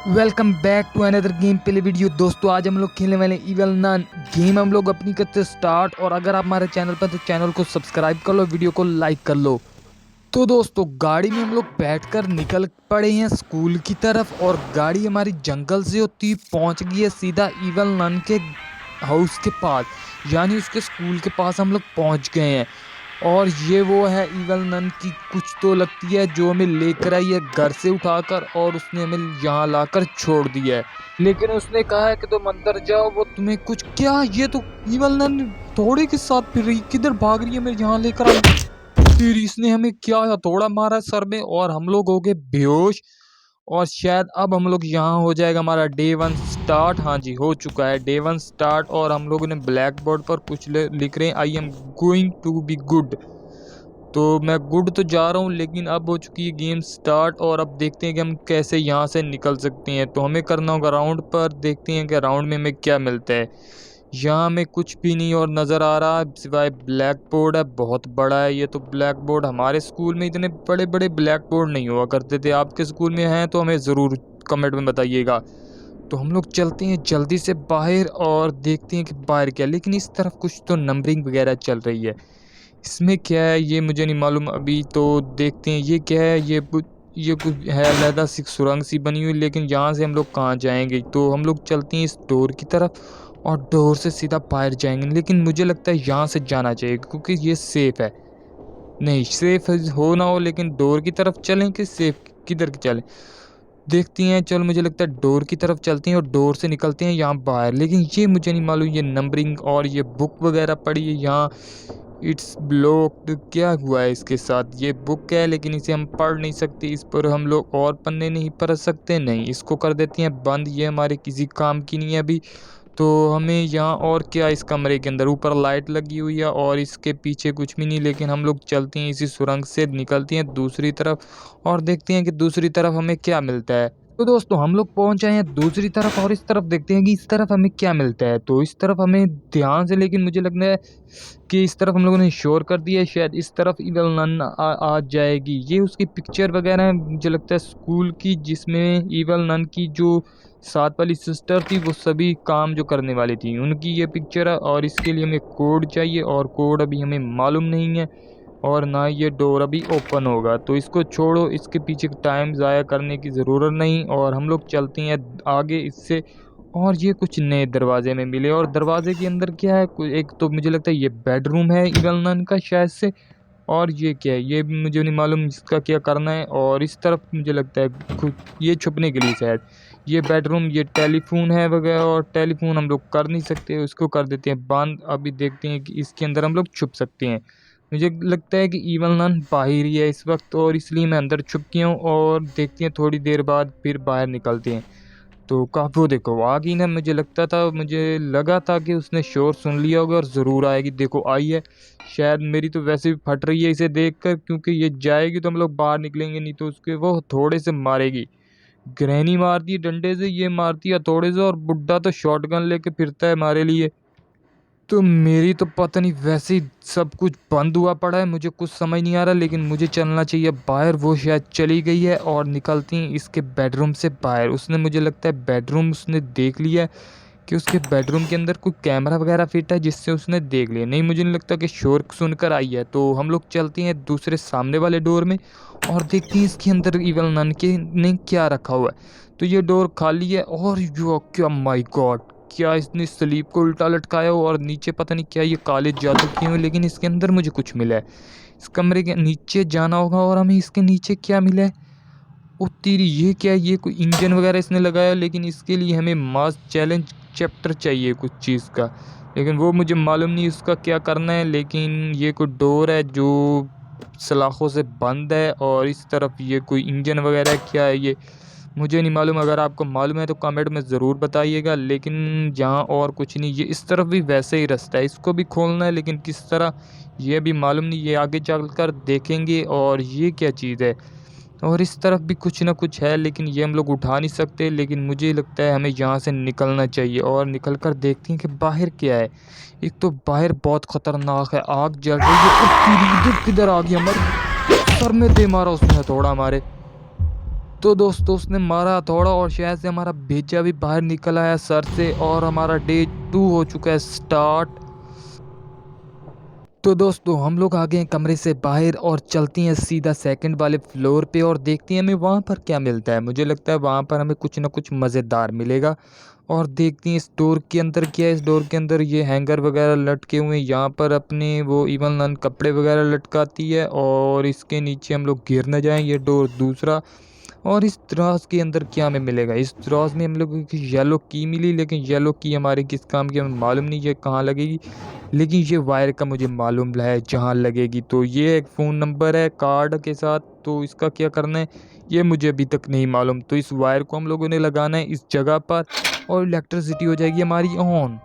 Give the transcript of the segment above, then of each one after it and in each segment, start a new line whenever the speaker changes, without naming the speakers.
Welcome back to another game play video. दोस्तों आज हम लोग खेलने वाले इविल नन गेम। हम लोग अपनी करते स्टार्ट। और अगर आप हमारे चैनल पर तो चैनल को सब्सक्राइब कर लो, वीडियो को लाइक कर लो। तो दोस्तों गाड़ी में हम लोग बैठकर निकल पड़े हैं स्कूल की तरफ। और गाड़ी हमारी जंगल से होती पहुंच गई है सीधा इविल नन के हाउस के पास, यानी उसके स्कूल के पास हम लोग पहुंच गए हैं। और ये वो है इविल नन की कुछ तो लगती है जो हमें लेकर आई है घर से उठाकर, और उसने हमें यहाँ लाकर छोड़ दिया है। लेकिन उसने कहा है कि तुम अंदर जाओ, वो तुम्हें कुछ क्या, ये तो इविल नन थोड़े के साथ फिर रही, किधर भाग रही है, मेरे यहाँ लेकर आई। फिर इसने हमें क्या थोड़ा मारा सर में और हम लोग हो गए बेहोश। और शायद अब हम लोग यहाँ हो जाएगा हमारा डे 1 स्टार्ट। हाँ जी, हो चुका है डे 1 स्टार्ट। और हम लोगों ने ब्लैक बोर्ड पर कुछ लिख रहे हैं, I am going to be good. तो मैं गुड तो जा रहा हूँ, लेकिन अब हो चुकी है गेम स्टार्ट। और अब देखते हैं कि हम कैसे यहाँ से निकल सकते हैं। तो हमें करना होगा राउंड पर, देखते हैं कि राउंड में हमें क्या मिलता है। यहाँ में कुछ भी नहीं और नज़र आ रहा है सिवाय ब्लैक बोर्ड है, बहुत बड़ा है ये तो ब्लैक बोर्ड। हमारे स्कूल में इतने बड़े बड़े ब्लैक बोर्ड नहीं हुआ करते थे। आपके स्कूल में हैं तो हमें ज़रूर कमेंट में बताइएगा। तो हम लोग चलते हैं जल्दी से बाहर और देखते हैं कि बाहर क्या। लेकिन इस तरफ कुछ तो नंबरिंग वगैरह चल रही है, इसमें क्या है ये मुझे नहीं मालूम अभी। तो देखते हैं ये क्या है। ये कुछ है अलहदा सी सुरंग सी बनी हुई, लेकिन यहाँ से हम लोग कहाँ जाएंगे। तो हम लोग चलते हैं इस डोर की तरफ और डोर से सीधा बाहर जाएंगे। लेकिन मुझे लगता है यहाँ से जाना चाहिए क्योंकि ये सेफ है। नहीं सेफ हो ना हो, लेकिन डोर की तरफ चलें कि सेफ किधर की चलें देखती हैं। चलो मुझे लगता है डोर की तरफ चलते हैं और डोर से निकलते हैं यहाँ बाहर। लेकिन ये मुझे नहीं मालूम ये नंबरिंग और ये बुक वगैरह पड़ी है यहाँ। इट्स ब्लॉक्ड, क्या हुआ है इसके साथ। ये बुक है लेकिन इसे हम पढ़ नहीं सकते, इस पर हम लोग और पन्ने नहीं पढ़ सकते। नहीं, इसको कर देते हैं बंद, ये हमारे किसी काम की नहीं है अभी। तो हमें यहाँ और क्या, इस कमरे के अंदर ऊपर लाइट लगी हुई है और इसके पीछे कुछ भी नहीं। लेकिन हम लोग चलते हैं इसी सुरंग से, निकलते हैं दूसरी तरफ और देखते हैं कि दूसरी तरफ हमें क्या मिलता है। तो दोस्तों हम लोग पहुंच आए हैं दूसरी तरफ और इस तरफ देखते हैं कि इस तरफ हमें क्या मिलता है। तो इस तरफ हमें ध्यान से, लेकिन मुझे लगता है कि इस तरफ हम लोगों ने शोर कर दिया है, शायद इस तरफ इविल नन आ जाएगी। ये उसकी पिक्चर वगैरह है मुझे लगता है स्कूल की, जिसमें इविल नन की जो साथ वाली सिस्टर थी वो सभी काम जो करने वाली थी उनकी ये पिक्चर है। और इसके लिए हमें कोड चाहिए और कोड अभी हमें मालूम नहीं है और ना ये डोर अभी ओपन होगा। तो इसको छोड़ो, इसके पीछे टाइम ज़ाया करने की ज़रूरत नहीं और हम लोग चलते हैं आगे इससे। और ये कुछ नए दरवाजे में मिले और दरवाजे के अंदर क्या है, एक तो मुझे लगता है ये बेडरूम है इविल नन का शायद से। और ये क्या है ये भी मुझे नहीं मालूम इसका क्या करना है। और इस तरफ मुझे लगता है खुद ये छुपने के लिए शायद ये बेडरूम, ये टेलीफोन है वगैरह। और टेलीफोन हम लोग कर नहीं सकते, उसको कर देते हैं बंद। अभी देखते हैं कि इसके अंदर हम लोग छुप सकते हैं। मुझे लगता है कि इविल नन बाहर ही है इस वक्त और इसलिए मैं अंदर छुप गया हूँ। और देखते हैं थोड़ी देर बाद फिर बाहर निकलते हैं। तो काफ़ी वो देखो आ गई ना, मुझे लगा था कि उसने शोर सुन लिया होगा और ज़रूर आएगी। देखो आई है, शायद मेरी तो वैसे भी फट रही है इसे देखकर, क्योंकि ये जाएगी तो हम लोग बाहर निकलेंगे, नहीं तो उसके वो थोड़े से मारेगी। ग्रहणी मारती है डंडे से, ये मारती है थोड़े से, और बुड्ढा तो शॉटगन लेके फिरता है हमारे लिए। तो मेरी तो पता नहीं, वैसे ही सब कुछ बंद हुआ पड़ा है, मुझे कुछ समझ नहीं आ रहा। लेकिन मुझे चलना चाहिए बाहर, वो शायद चली गई है और निकलती हैं इसके बेडरूम से बाहर। उसने मुझे लगता है बेडरूम उसने देख लिया है कि उसके बेडरूम के अंदर कोई कैमरा वगैरह फिट है जिससे उसने देख लिया। नहीं मुझे नहीं लगता कि शोर सुनकर आई है। तो हम लोग चलते हैं दूसरे सामने वाले डोर में और देखते हैं इसके अंदर इविल नन के ने क्या रखा हुआ है। तो ये डोर खाली है और यो क्या, माय गॉड, क्या इसने स्लीप को उल्टा लटकाया हो और नीचे पता नहीं क्या ये काले जादू किए हुए। लेकिन इसके अंदर मुझे कुछ मिला है, इस कमरे के नीचे जाना होगा और हमें इसके नीचे क्या मिला है। ओ तेरी, ये क्या है, ये कोई इंजन वगैरह इसने लगाया। लेकिन इसके लिए हमें मास चैलेंज चैप्टर चाहिए कुछ चीज़ का, लेकिन वो मुझे मालूम नहीं उसका क्या करना है। लेकिन ये कोई डोर है जो सलाखों से बंद है और इस तरफ ये कोई इंजन वगैरह क्या है ये मुझे नहीं मालूम। अगर आपको मालूम है तो कमेंट में ज़रूर बताइएगा। लेकिन यहाँ और कुछ नहीं, ये इस तरफ भी वैसे ही रास्ता है, इसको भी खोलना है लेकिन किस तरह ये भी मालूम नहीं, ये आगे चलकर देखेंगे। और ये क्या चीज़ है, और इस तरफ भी कुछ ना कुछ है लेकिन ये हम लोग उठा नहीं सकते। लेकिन मुझे लगता है हमें यहाँ से निकलना चाहिए और निकल कर देखते हैं कि बाहर क्या है। एक तो बाहर बहुत ख़तरनाक है, आग जल रही है। इधर किधर आ गया, मर सर में दे मारा उसने थोड़ा हमारे। तो दोस्तों उसने मारा हथौड़ा और शायद से हमारा भेजा भी बाहर निकल आया सर से और हमारा डे 2 हो चुका है स्टार्ट। तो दोस्तों हम लोग आ गए हैं कमरे से बाहर और चलती हैं सीधा सेकंड वाले फ्लोर पे और देखती हैं हमें वहाँ पर क्या मिलता है। मुझे लगता है वहाँ पर हमें कुछ ना कुछ मज़ेदार मिलेगा। और देखती हैं इस डोर के अंदर क्या है। इस डोर के अंदर ये हैंगर वगैरह लटके हुए हैं। यहाँ पर अपने वो इवन नन कपड़े वगैरह लटकाती है और इसके नीचे हम लोग गिर न जाएं। ये डोर दूसरा। और इस त्रास के अंदर क्या हमें मिलेगा। इस त्रास में हम लोगों को येलो की मिली, लेकिन येलो की हमारे किस काम की हमें मालूम नहीं है कहाँ लगेगी। लेकिन ये वायर का मुझे मालूम है जहाँ लगेगी। तो ये एक फ़ोन नंबर है कार्ड के साथ, तो इसका क्या करना है ये मुझे अभी तक नहीं मालूम। तो इस वायर को हम लोगों ने लगाना है इस जगह पर और इलेक्ट्रिसिटी हो जाएगी हमारी ऑन।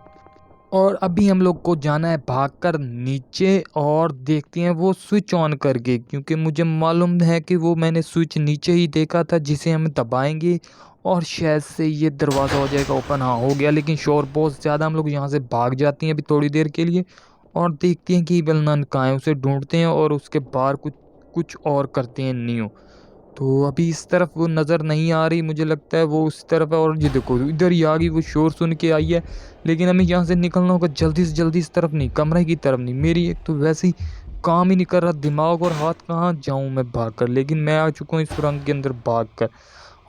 और अभी हम लोग को जाना है भागकर नीचे और देखते हैं वो स्विच ऑन करके, क्योंकि मुझे मालूम है कि वो मैंने स्विच नीचे ही देखा था जिसे हम दबाएंगे और शायद से ये दरवाज़ा हो जाएगा ओपन। हाँ हो गया, लेकिन शोर बहुत ज़्यादा। हम लोग यहाँ से भाग जाती हैं अभी थोड़ी देर के लिए और देखते हैं कि इविल नन कहाँ है। उसे ढूंढते हैं और उसके बाहर कुछ कुछ और करते हैं न्यू। तो अभी इस तरफ वो नज़र नहीं आ रही, मुझे लगता है वो उस तरफ है। और ये देखो इधर ही आ गई, वो शोर सुन के आई है। लेकिन हमें यहाँ से निकलना होगा जल्दी से जल्दी, इस तरफ नहीं कमरे की तरफ नहीं। मेरी एक तो वैसे ही काम ही नहीं कर रहा दिमाग और हाथ, कहाँ जाऊँ मैं भाग कर। लेकिन मैं आ चुका हूँ इस सुरंग के अंदर भाग कर।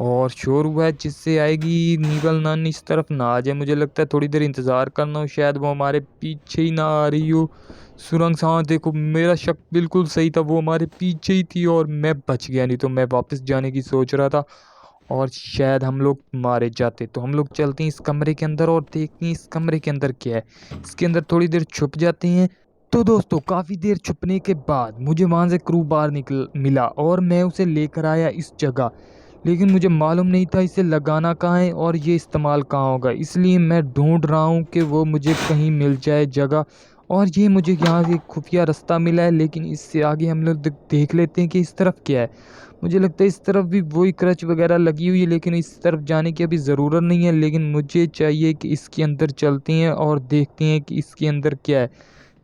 और शोर हुआ है जिससे आएगी नीवल नन इस तरफ ना आ जाए। मुझे लगता है थोड़ी देर इंतज़ार करना हो, शायद वो हमारे पीछे ही ना आ रही हो सुरंग से। हाँ देखो मेरा शक बिल्कुल सही था, वो हमारे पीछे ही थी और मैं बच गया, नहीं तो मैं वापस जाने की सोच रहा था और शायद हम लोग मारे जाते। तो हम लोग चलते हैं इस कमरे के अंदर और देखते हैं इस कमरे के अंदर क्या है। इसके अंदर थोड़ी देर छुप जाते हैं। तो दोस्तों काफ़ी देर छुपने के बाद मुझे वहाँ से क्रू बार निकल मिला और मैं उसे लेकर आया इस जगह। लेकिन मुझे मालूम नहीं था इसे लगाना कहाँ है और ये इस्तेमाल कहाँ होगा, इसलिए मैं ढूंढ रहा हूँ कि वो मुझे कहीं मिल जाए जगह। और ये मुझे यहाँ से खुफिया रास्ता मिला है, लेकिन इससे आगे हम लोग देख लेते हैं कि इस तरफ क्या है। मुझे लगता है इस तरफ भी वही क्रच वगैरह लगी हुई है, लेकिन इस तरफ जाने की अभी ज़रूरत नहीं है। लेकिन मुझे चाहिए कि इसके अंदर चलते हैं और देखते हैं कि इसके अंदर क्या है।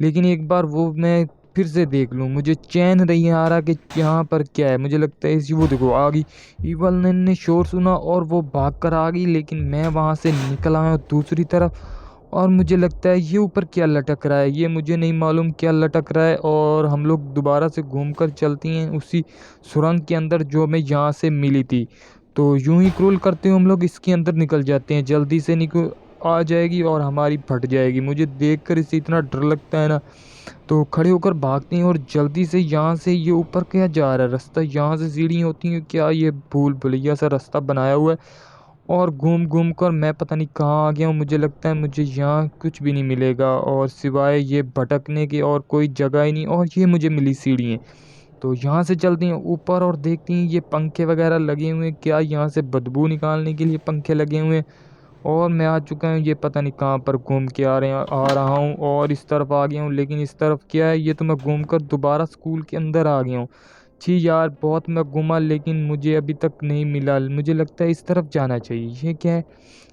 लेकिन एक बार वो मैं फिर से देख लूँ, मुझे चैन नहीं आ रहा कि यहाँ पर क्या है। मुझे लगता है इसी, वो देखो आ गई। इवल ने शोर सुना और वो भाग कर आ गई, लेकिन मैं वहाँ से निकल आया दूसरी तरफ। और मुझे लगता है ये ऊपर क्या लटक रहा है, ये मुझे नहीं मालूम क्या लटक रहा है। और हम लोग दोबारा से घूमकर चलती हैं उसी सुरंग के अंदर जो हमें यहाँ से मिली थी। तो यूं ही क्रोल करते हुए हम लोग इसके अंदर निकल जाते हैं। जल्दी से निकल आ जाएगी और हमारी फट जाएगी। मुझे देखकर इसे इतना डर लगता है ना, तो खड़े होकर भागते हैं और जल्दी से यहाँ से। ये ऊपर क्या जा रहा है रास्ता, यहाँ से सीढ़ी होती है क्या, ये भूल भुलैया सा रास्ता बनाया हुआ है। और घूम घूम कर मैं पता नहीं कहाँ आ गया हूँ। मुझे लगता है मुझे यहाँ कुछ भी नहीं मिलेगा और सिवाय ये भटकने के और कोई जगह ही नहीं। और ये मुझे मिली सीढ़ियाँ, तो यहाँ से चलती हैं ऊपर और देखती हैं ये पंखे वगैरह लगे हुए हैं क्या, यहाँ से बदबू निकालने के लिए पंखे लगे हुए हैं। और मैं आ चुका हूँ, ये पता नहीं कहाँ पर घूम के आ रहा हूँ और इस तरफ आ गया हूँ। लेकिन इस तरफ क्या है, ये तो मैं घूम कर दोबारा स्कूल के अंदर आ गया हूँ। जी यार बहुत मैं घूमा, लेकिन मुझे अभी तक नहीं मिला। मुझे लगता है इस तरफ जाना चाहिए। ये क्या है,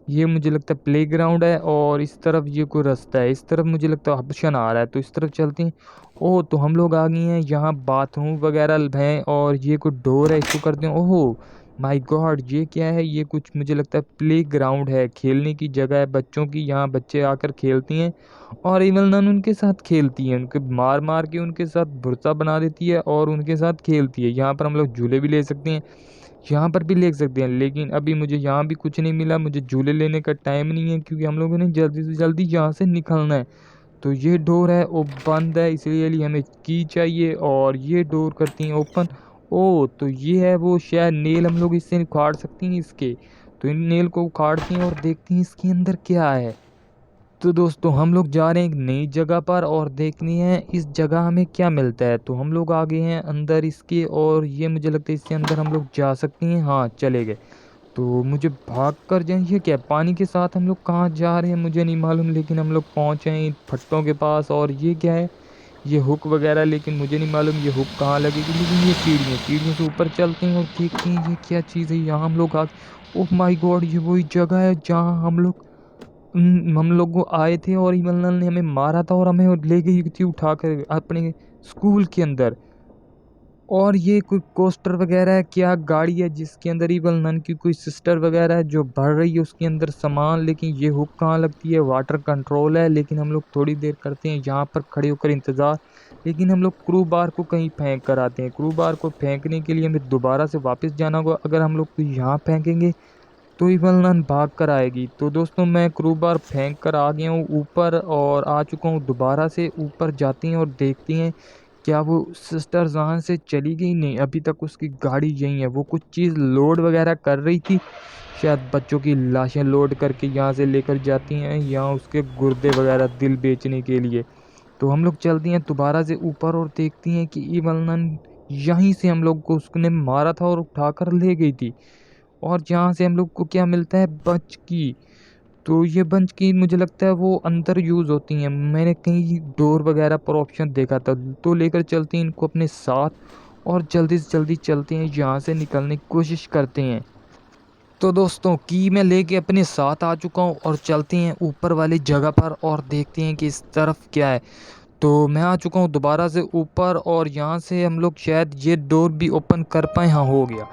ये मुझे लगता है प्लेग्राउंड है और इस तरफ ये कोई रास्ता है। इस तरफ मुझे लगता है ऑप्शन आ रहा है, तो इस तरफ चलते हैं। ओह तो हम लोग आ गए हैं, यहाँ बाथरूम वगैरह हैं और ये कोई डोर है, इसको करते हैं। ओहो माय गॉड ये क्या है, ये कुछ मुझे लगता है प्ले ग्राउंड है, खेलने की जगह है बच्चों की। यहाँ बच्चे आकर खेलती हैं और इवल नन उनके साथ खेलती हैं, उनके मार मार के उनके साथ भुर्ता बना देती है और उनके साथ खेलती है। यहाँ पर हम लोग झूले भी ले सकते हैं, यहाँ पर भी ले सकते हैं। लेकिन अभी मुझे यहाँ भी कुछ नहीं मिला, मुझे झूले लेने का टाइम नहीं है क्योंकि हम लोगों ने जल्दी से जल्दी यहाँ से निकलना है। तो ये डोर है वो बंद है, इसलिए लिए हमें की चाहिए और ये डोर करती हैं ओपन। ओ तो ये है वो, शायद नेल हम लोग इससे उखाड़ सकती हैं इसके। तो इन नेल को उखाड़ती हैं और देखती हैं इसके अंदर क्या है। तो दोस्तों हम लोग जा रहे हैं एक नई जगह पर और देखनी है इस जगह हमें क्या मिलता है। तो हम लोग आ गए हैं अंदर इसके और ये मुझे लगता है इसके अंदर हम लोग जा सकते हैं। हाँ चले गए। तो मुझे भाग कर जाए, ये क्या पानी के साथ हम लोग कहाँ जा रहे हैं मुझे नहीं मालूम, लेकिन हम लोग पहुँचे हैं इन फट्टों के पास। और ये क्या है, ये हुक वगैरह, लेकिन मुझे नहीं मालूम ये हुक कहाँ लगेगी। लेकिन ये सीढ़ियाँ, सीढ़ियों से ऊपर चलते हैं और देखते हैं ये क्या चीज़ है। यहाँ हम लोग आ, ओह माय गॉड ये वही जगह है जहाँ हम लोग को आए थे और इमरान ने हमें मारा था और हमें ले गई थी उठाकर अपने स्कूल के अंदर। और ये कोई कोस्टर वगैरह है, क्या गाड़ी है जिसके अंदर इवल नन की कोई सिस्टर वगैरह है जो भर रही है उसके अंदर सामान। लेकिन ये हुक कहाँ लगती है, वाटर कंट्रोल है। लेकिन हम लोग थोड़ी देर करते हैं यहाँ पर खड़े होकर इंतज़ार। लेकिन हम लोग क्रू बार को कहीं फेंक कर आते हैं। क्रू बार को फेंकने के लिए हमें दोबारा से वापस जाना होगा। अगर हम लोग को यहाँ फेंकेंगे तो इवल नन भाग कर आएगी। तो दोस्तों मैं क्रू बार फेंक कर आ गया हूँ ऊपर और आ चुका हूँ दोबारा से। ऊपर जाती हैं और देखती हैं क्या वो सिस्टर जहाँ से चली गई। नहीं, अभी तक उसकी गाड़ी यहीं है। वो कुछ चीज़ लोड वगैरह कर रही थी, शायद बच्चों की लाशें लोड करके यहाँ से लेकर जाती हैं, या उसके गुर्दे वगैरह दिल बेचने के लिए। तो हम लोग चलती हैं दोबारा से ऊपर और देखती हैं कि इवल नन यहीं से हम लोग को उसने मारा था और उठाकर ले गई थी। और यहाँ से हम लोग को क्या मिलता है, बच की। तो ये बंच की मुझे लगता है वो अंदर यूज़ होती हैं। मैंने कहीं डोर वगैरह पर ऑप्शन देखा था। तो लेकर चलते हैं इनको अपने साथ और जल्दी से जल्दी चलते हैं, यहाँ से निकलने की कोशिश करते हैं। तो दोस्तों की मैं लेके अपने साथ आ चुका हूँ और चलते हैं ऊपर वाली जगह पर और देखते हैं कि इस तरफ क्या है। तो मैं आ चुका हूँ दोबारा से ऊपर और यहाँ से हम लोग शायद ये डोर भी ओपन कर पाए। हाँ, हो गया।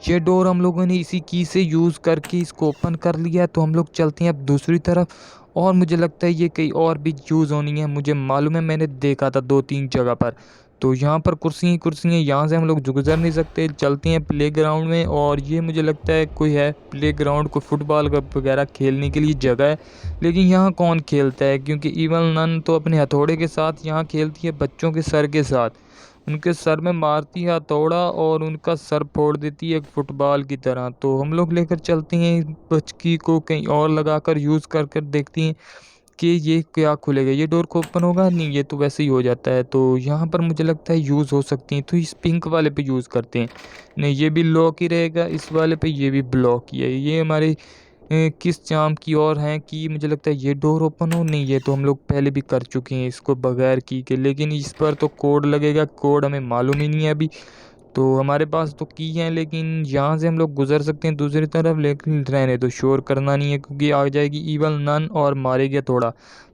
ये डोर हम लोगों ने इसी की से यूज़ करके इसको ओपन कर लिया है। तो हम लोग चलते हैं अब दूसरी तरफ। और मुझे लगता है ये कहीं और भी यूज़ होनी है, मुझे मालूम है, मैंने देखा था 2-3 जगह पर। तो यहाँ पर कुर्सी ही कुर्सी हैं, यहाँ से हम लोग गुजर नहीं सकते। चलते हैं प्लेग्राउंड में और ये मुझे लगता है कोई है प्लेग्राउंड, को फुटबॉल वगैरह खेलने के लिए जगह है। लेकिन यहाँ कौन खेलता है, क्योंकि इवल नन तो अपने हथौड़े के साथ यहाँ खेलती है बच्चों के सर के साथ। उनके सर में मारती है हथौड़ा और उनका सर फोड़ देती है फुटबॉल की तरह। तो हम लोग लेकर चलते हैं बचकी को कहीं और लगाकर यूज़ कर कर देखती हैं कि ये क्या खुलेगा। ये डोर को ओपन होगा नहीं, ये तो वैसे ही हो जाता है। तो यहाँ पर मुझे लगता है यूज़ हो सकती हैं, तो इस पिंक वाले पे यूज़ करते हैं। नहीं, ये भी लॉक ही रहेगा इस वाले पे, ये भी ब्लॉक ही है। ये हमारे किस चाम की ओर हैं कि मुझे लगता है ये डोर ओपन हो। नहीं, ये तो हम लोग पहले भी कर चुके हैं इसको बगैर की के। लेकिन इस पर तो कोड लगेगा, कोड हमें मालूम ही नहीं है अभी। तो हमारे पास तो की है, लेकिन यहाँ से हम लोग गुजर सकते हैं दूसरी तरफ। लेकिन रहने तो शोर करना नहीं है, क्योंकि आ जाएगी इवल नन और मारेगा थोड़ा।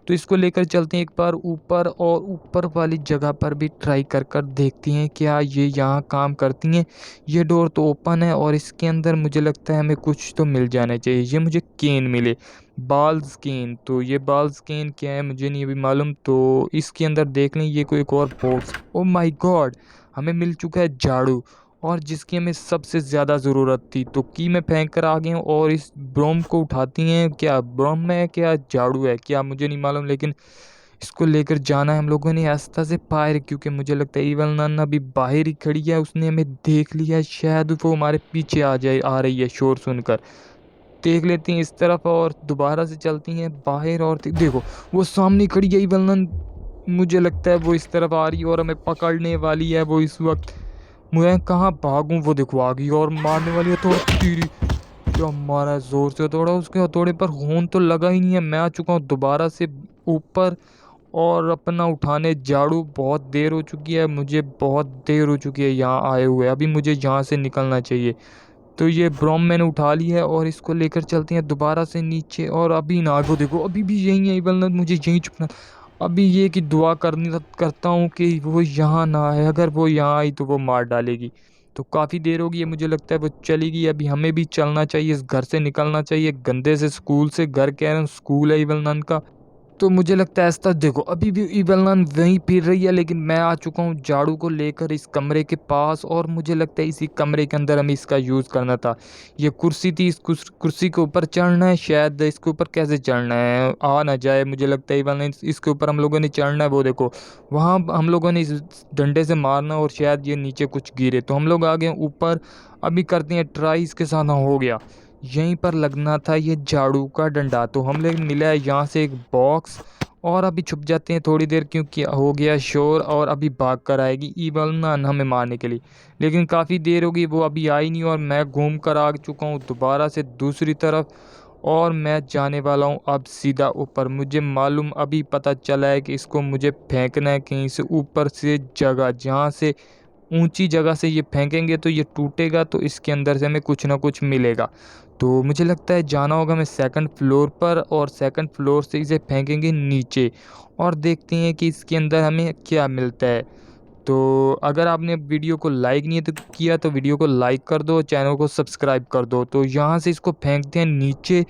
तो इसको लेकर चलते हैं एक बार ऊपर और ऊपर वाली जगह पर भी ट्राई कर कर देखती हैं क्या ये यहाँ काम करती हैं। ये डोर तो ओपन है और इसके अंदर मुझे लगता है हमें कुछ तो मिल जाना चाहिए। ये मुझे केन मिले, बाल्स केन। तो ये बाल्स केन क्या है मुझे नहीं अभी मालूम। तो इसके अंदर देख लें, ये कोई एक और बॉक्स। ओ माय गॉड, हमें मिल चुका है झाड़ू, और जिसकी हमें सबसे ज़्यादा ज़रूरत थी। तो की मैं फेंक कर आ गया हूँ और इस ब्रोम को उठाती हैं। क्या ब्रोम है, क्या झाड़ू है, क्या मुझे नहीं मालूम। लेकिन इसको लेकर जाना है हम लोगों ने आस्था से फायर, क्योंकि मुझे लगता है इवल नन अभी बाहर ही खड़ी है। उसने हमें देख लिया है, शायद वो हमारे पीछे आ रही है शोर सुनकर। देख लेती हैं इस तरफ और दोबारा से चलती हैं बाहर। और देखो वो सामने खड़ी है इवल नन। मुझे लगता है वो इस तरफ आ रही है और हमें पकड़ने वाली है वो इस वक्त। मैं कहाँ भागूं, वो देखो आ गई और मारने वाली है। थोड़ा तीरी क्या मारा है जोर से थोड़ा, उसके हथौड़े पर खून तो लगा ही नहीं है। मैं आ चुका हूँ दोबारा से ऊपर और अपना उठाने झाड़ू। बहुत देर हो चुकी है, मुझे बहुत देर हो चुकी है यहाँ आए हुए। अभी मुझे यहाँ से निकलना चाहिए। तो ये ब्रोम मैंने उठा ली है और इसको लेकर चलते हैं दोबारा से नीचे। और अभी ना को देखो अभी भी यही है इवल नन, मुझे यहीं छुपना। अभी ये कि दुआ करनी करता हूँ कि वो यहाँ ना आए। अगर वो यहाँ आई तो वो मार डालेगी। तो काफ़ी देर हो गई है, मुझे लगता है वो चली गई। अभी हमें भी चलना चाहिए, इस घर से निकलना चाहिए, गंदे से स्कूल से। घर कह रहे हैं, स्कूल है इवल नन का। तो मुझे लगता है ऐसा देखो अभी भी इवल नन वहीं फिर रही है। लेकिन मैं आ चुका हूँ झाड़ू को लेकर इस कमरे के पास, और मुझे लगता है इसी कमरे के अंदर हमें इसका यूज़ करना था। ये कुर्सी थी, इस कुर्सी के ऊपर चढ़ना है शायद। इसके ऊपर कैसे चढ़ना है, आ ना जाए। मुझे लगता है इवल नन इसके ऊपर हम लोगों ने चढ़ना है। वो देखो वहाँ हम लोगों ने इस डंडे से मारना और शायद ये नीचे कुछ गिरे। तो हम लोग आ गए ऊपर। अभी करते हैं ट्राई इसके साथ। हाँ, हो गया। यहीं पर लगना था ये झाड़ू का डंडा। तो हम लोग मिला है यहाँ से एक बॉक्स। और अभी छुप जाते हैं थोड़ी देर, क्योंकि हो गया शोर और अभी भाग कर आएगी इवल नन हमें मारने के लिए। लेकिन काफ़ी देर हो गई, वो अभी आई नहीं और मैं घूम कर आ चुका हूँ दोबारा से दूसरी तरफ। और मैं जाने वाला हूँ अब सीधा ऊपर। मुझे मालूम अभी पता चला है कि इसको मुझे फेंकना है कहीं से ऊपर से जगह, जहाँ से ऊंची जगह से ये फेंकेंगे तो ये टूटेगा। तो इसके अंदर से हमें कुछ ना कुछ मिलेगा। तो मुझे लगता है जाना होगा हमें सेकंड फ्लोर पर, और सेकंड फ्लोर से इसे फेंकेंगे नीचे और देखते हैं कि इसके अंदर हमें क्या मिलता है। तो अगर आपने वीडियो को लाइक नहीं तो किया तो वीडियो को लाइक कर दो, चैनल को सब्सक्राइब कर दो। तो यहाँ से इसको फेंकते हैं नीचे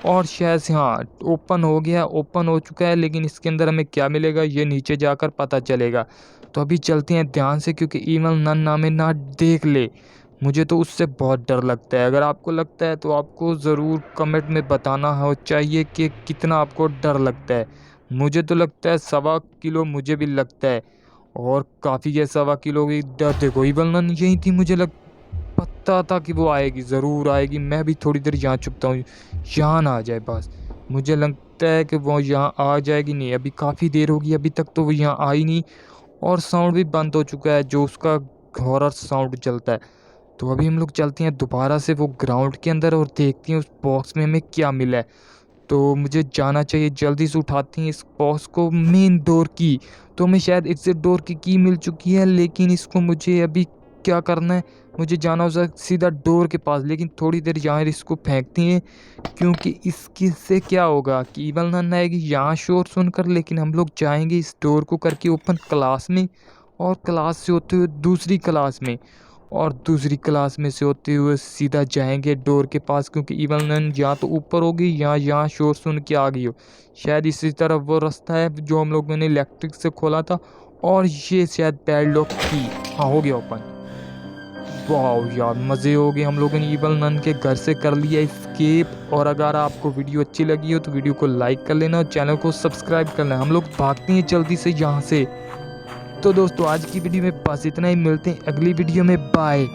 और शायद से हाँ ओपन हो गया, ओपन हो चुका है, लेकिन इसके अंदर हमें क्या मिलेगा ये नीचे जाकर पता चलेगा। तो अभी चलते हैं ध्यान से, क्योंकि इवल नन नामे ना देख ले, मुझे तो उससे बहुत डर लगता है। अगर आपको लगता है तो आपको ज़रूर कमेंट में बताना हो चाहिए कि कितना आपको डर लगता है। मुझे तो लगता है 1.25 किलो मुझे भी लगता है, और काफ़ी है 1.25 किलो की डर। देखो इवल नन यही थी, मुझे पता था कि वो आएगी, ज़रूर आएगी। मैं भी थोड़ी देर यहाँ चुपता हूँ, यहाँ ना आ जाए बस। मुझे लगता है कि वो यहाँ आ जाएगी। नहीं, अभी काफ़ी देर होगी, अभी तक तो वो यहाँ आई नहीं, और साउंड भी बंद हो चुका है जो उसका हॉरर साउंड चलता है। तो अभी हम लोग चलते हैं दोबारा से वो ग्राउंड के अंदर और देखते हैं उस बॉक्स में हमें क्या मिला है। तो मुझे जाना चाहिए, जल्दी से उठाते हैं इस बॉक्स को। मेन डोर की, तो हमें शायद एग्जिट डोर की मिल चुकी है, लेकिन इसको मुझे अभी क्या करना है, मुझे जाना होगा सीधा डोर के पास। लेकिन थोड़ी देर यहाँ इसको फेंकते हैं, क्योंकि इसकी से क्या होगा कि इवल नन आएगी यहाँ शोर सुनकर, लेकिन हम लोग जाएंगे इस डोर को करके ओपन क्लास में, और क्लास से होते हुए दूसरी क्लास में, और दूसरी क्लास में से होते हुए सीधा जाएंगे डोर के पास, क्योंकि इवल नन या तो ऊपर होगी या यहाँ शोर सुन के आ गई हो। शायद इसी तरफ वो रास्ता है जो हम लोगों ने इलेक्ट्रिक से खोला था, और ये शायद पैडलॉक की। हाँ, हो गया ओपन। वाह यार, मज़े हो गए, हम लोगों ने इवल नन के घर से कर लिया एस्केप। और अगर आपको वीडियो अच्छी लगी हो तो वीडियो को लाइक कर लेना और चैनल को सब्सक्राइब कर लेना। हम लोग भागते हैं जल्दी से यहाँ से। तो दोस्तों आज की वीडियो में बस इतना ही, मिलते हैं अगली वीडियो में, बाय।